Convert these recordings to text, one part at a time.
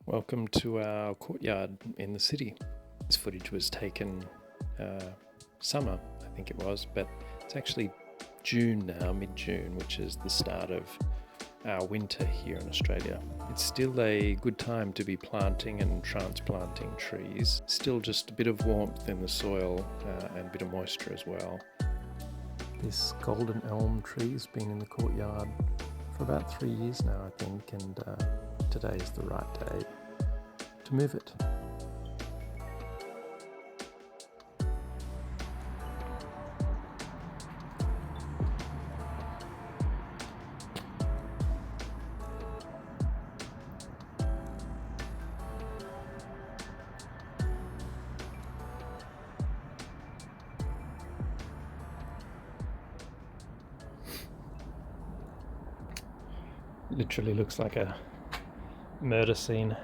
Welcome to our courtyard in the city. This footage was taken summer, I think it was, but it's actually June now, mid-June, which is the start of our winter here in Australia. It's still a good time to be planting and transplanting trees. Still just a bit of warmth in the soil and a bit of moisture as well. This golden elm tree's been in the courtyard for about 3 years now, I think, and today is the right day to move it. Literally looks like a murder scene.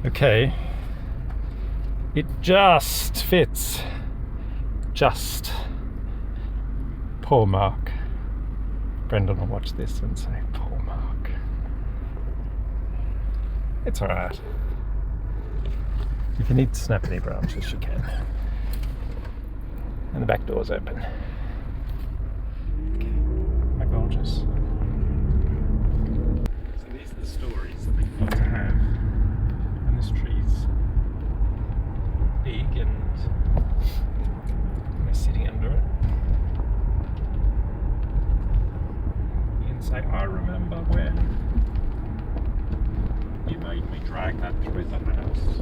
Okay, it just fits. Just. Poor Mark. Brendan will watch this and say, poor Mark. It's alright. If you need to snap any branches, you can. And the back door's open. Okay, my gorgeous. So these are the stories that we've got to have. And this tree's big and we're sitting under it. You can say, I remember when you made me drag that through the house.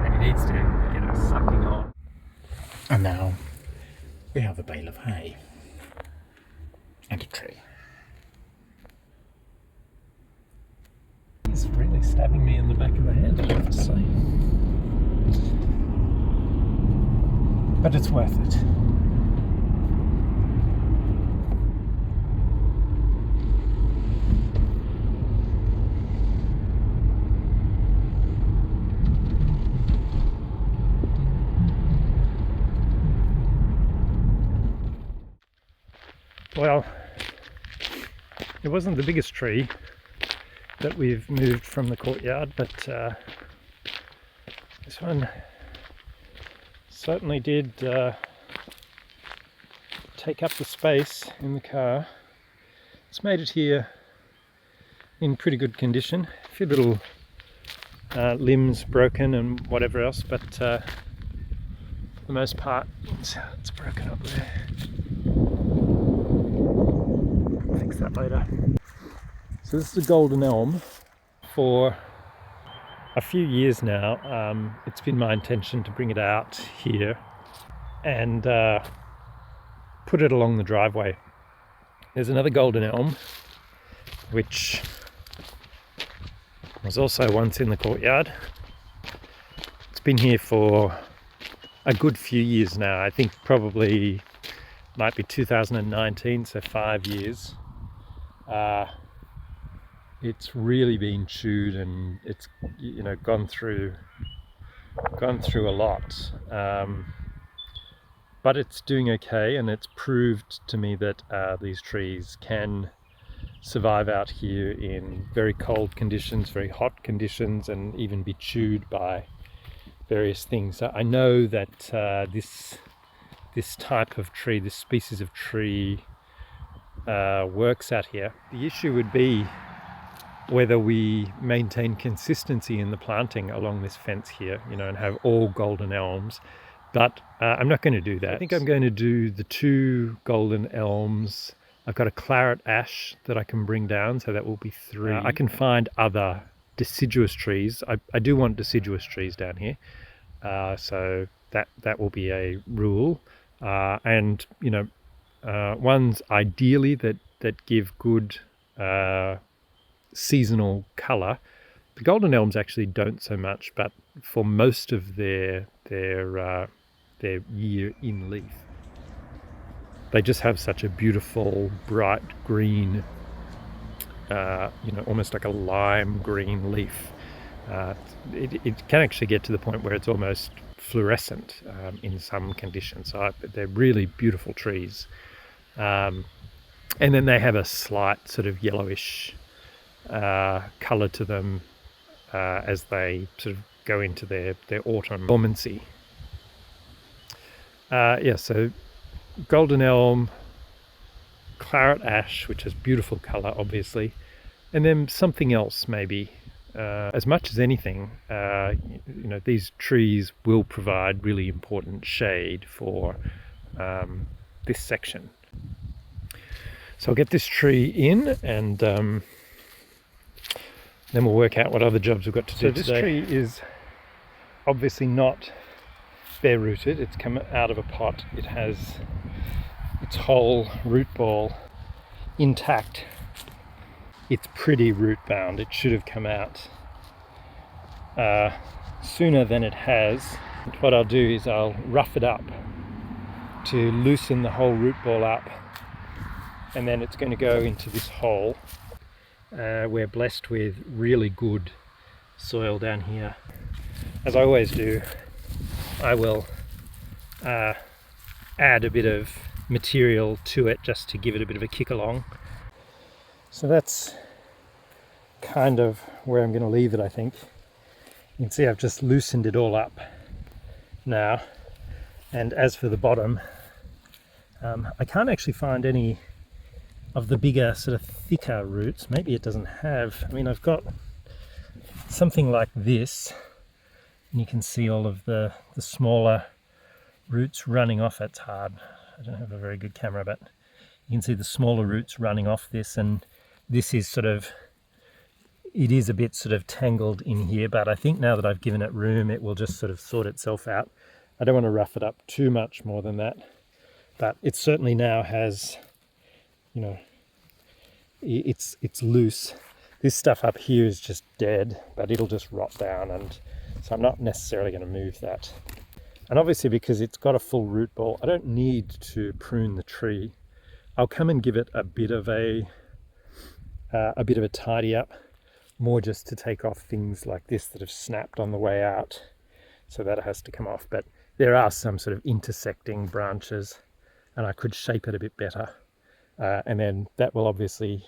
And he needs to get it sucking on. And now we have a bale of hay and a tree. He's really stabbing me in the back of the head, I have to say. But it's worth it. Well, it wasn't the biggest tree that we've moved from the courtyard, but this one certainly did take up the space in the car. It's made it here in pretty good condition. A few little limbs broken and whatever else, but for the most part, it's broken up there. Fix that later. So this is a golden elm. For a few years now, it's been my intention to bring it out here and put it along the driveway. There's another golden elm which was also once in the courtyard. It's been here for a good few years now. I think probably might be 2019, so 5 years. It's really been chewed and it's gone through a lot, but it's doing okay, and it's proved to me that these trees can survive out here in very cold conditions, very hot conditions, and even be chewed by various things. So I know that this type of tree, this species of tree, works out here. The issue would be whether we maintain consistency in the planting along this fence here, and have all golden elms But I'm not going to do that. I think I'm going to do the 2 golden elms. I've got a claret ash that I can bring down, so that will be 3. I can find other deciduous trees. I do want deciduous trees down here, so that will be a rule. And you know, ones ideally that give good seasonal colour. The golden elms actually don't so much, but for most of their year in leaf, they just have such a beautiful bright green, you know, almost like a lime green leaf. It can actually get to the point where it's almost fluorescent in some conditions. So they're really beautiful trees. And then they have a slight sort of yellowish colour to them as they sort of go into their autumn dormancy. Yeah, so golden elm, claret ash, which has beautiful colour, obviously, and then something else maybe. As much as anything, you know, these trees will provide really important shade for this section. So I'll get this tree in, and then we'll work out what other jobs we've got to do today. So this tree is obviously not bare rooted. It's come out of a pot. It has its whole root ball intact. It's pretty root bound. It should have come out sooner than it has. What I'll do is I'll rough it up to loosen the whole root ball up, and then it's going to go into this hole. We're blessed with really good soil down here. As I always do, I will add a bit of material to it just to give it a bit of a kick along. So that's kind of where I'm going to leave it, I think. You can see I've just loosened it all up now. And as for the bottom, I can't actually find any of the bigger, sort of thicker roots. Maybe it doesn't have, I mean, I've got something like this, and you can see all of the smaller roots running off. It's hard. I don't have a very good camera, but you can see the smaller roots running off this, and this is sort of, it is a bit sort of tangled in here, but I think now that I've given it room, it will just sort of sort itself out. I don't want to rough it up too much more than that, but it certainly now has, you know, it's loose. This stuff up here is just dead, but it'll just rot down, and so I'm not necessarily going to move that. And obviously, because it's got a full root ball, I don't need to prune the tree. I'll come and give it a bit of a tidy up, more just to take off things like this that have snapped on the way out, so that has to come off. But there are some sort of intersecting branches, and I could shape it a bit better, and then that will obviously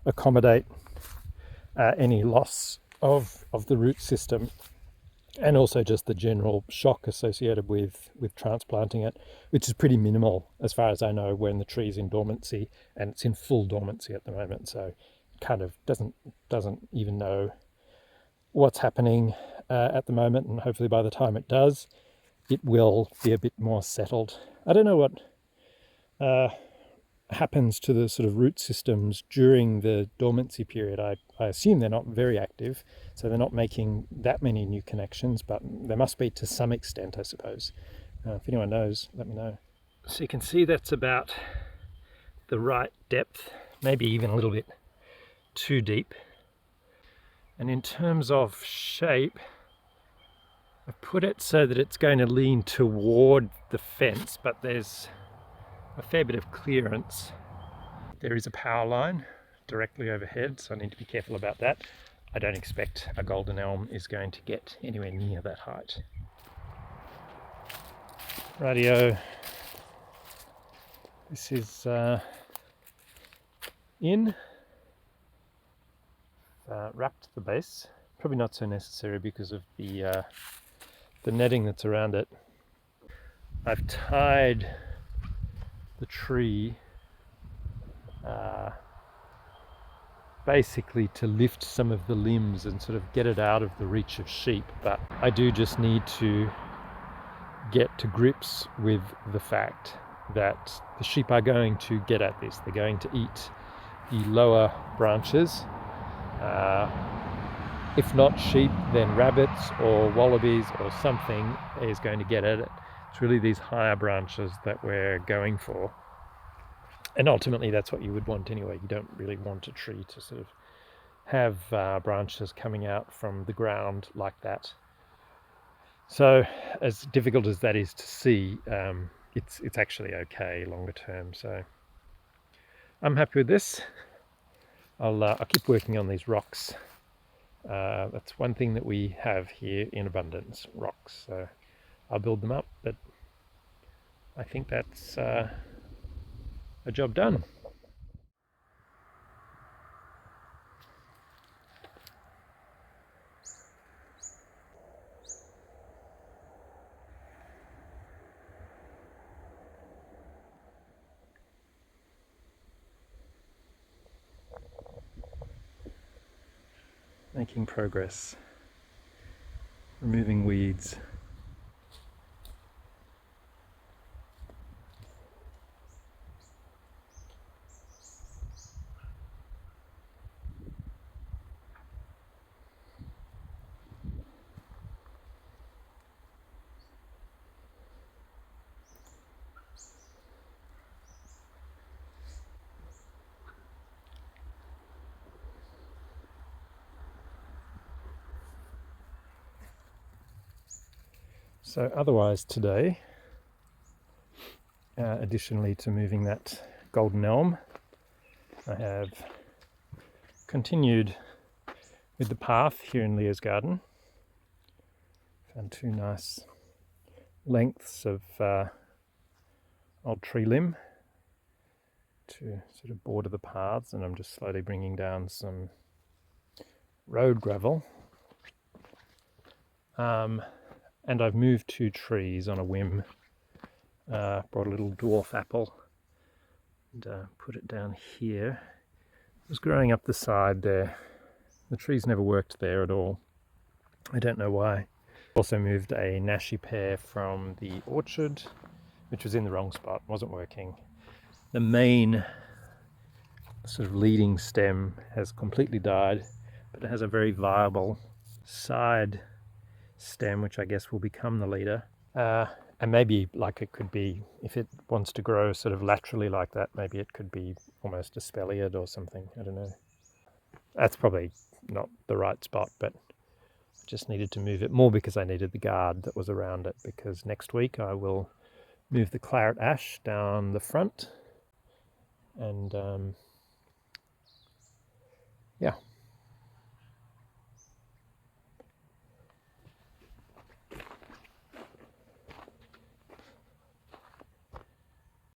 accommodate any loss of the root system, and also just the general shock associated with transplanting it, which is pretty minimal as far as I know when the tree's in dormancy, and it's in full dormancy at the moment, so it kind of doesn't even know what's happening at the moment, and hopefully by the time it does, it will be a bit more settled. I don't know what happens to the sort of root systems during the dormancy period. I assume they're not very active, so they're not making that many new connections, but there must be to some extent, I suppose. If anyone knows, let me know. So you can see that's about the right depth, maybe even a little bit too deep. And in terms of shape, I've put it so that it's going to lean toward the fence, but there's a fair bit of clearance. There is a power line directly overhead, so I need to be careful about that. I don't expect a golden elm is going to get anywhere near that height. Rightio, this is in. Wrapped the base, probably not so necessary because of the netting that's around it. I've tied the tree basically to lift some of the limbs and sort of get it out of the reach of sheep, but I do just need to get to grips with the fact that the sheep are going to get at this. They're going to eat the lower branches. If not sheep, then rabbits or wallabies or something is going to get at it. It's really these higher branches that we're going for. And ultimately that's what you would want anyway. You don't really want a tree to sort of have branches coming out from the ground like that. So as difficult as that is to see, it's actually okay longer term. So I'm happy with this. I'll keep working on these rocks. That's one thing that we have here in abundance, rocks. So I'll build them up, but I think that's a job done. Making progress, removing weeds. So otherwise today, additionally to moving that Golden Elm, I have continued with the path here in Leah's garden. Found two nice lengths of old tree limb to sort of border the paths, and I'm just slowly bringing down some road gravel. And I've moved two trees on a whim. Brought a little dwarf apple and put it down here. It was growing up the side there. The trees never worked there at all. I don't know why. Also moved a nashi pear from the orchard, which was in the wrong spot, wasn't working. The main sort of leading stem has completely died, but it has a very viable side stem, which I guess will become the leader. And maybe like it could be, if it wants to grow sort of laterally like that, maybe it could be almost a spelliad or something. I don't know. That's probably not the right spot, but I just needed to move it more because I needed the guard that was around it, because next week I will move the claret ash down the front and yeah,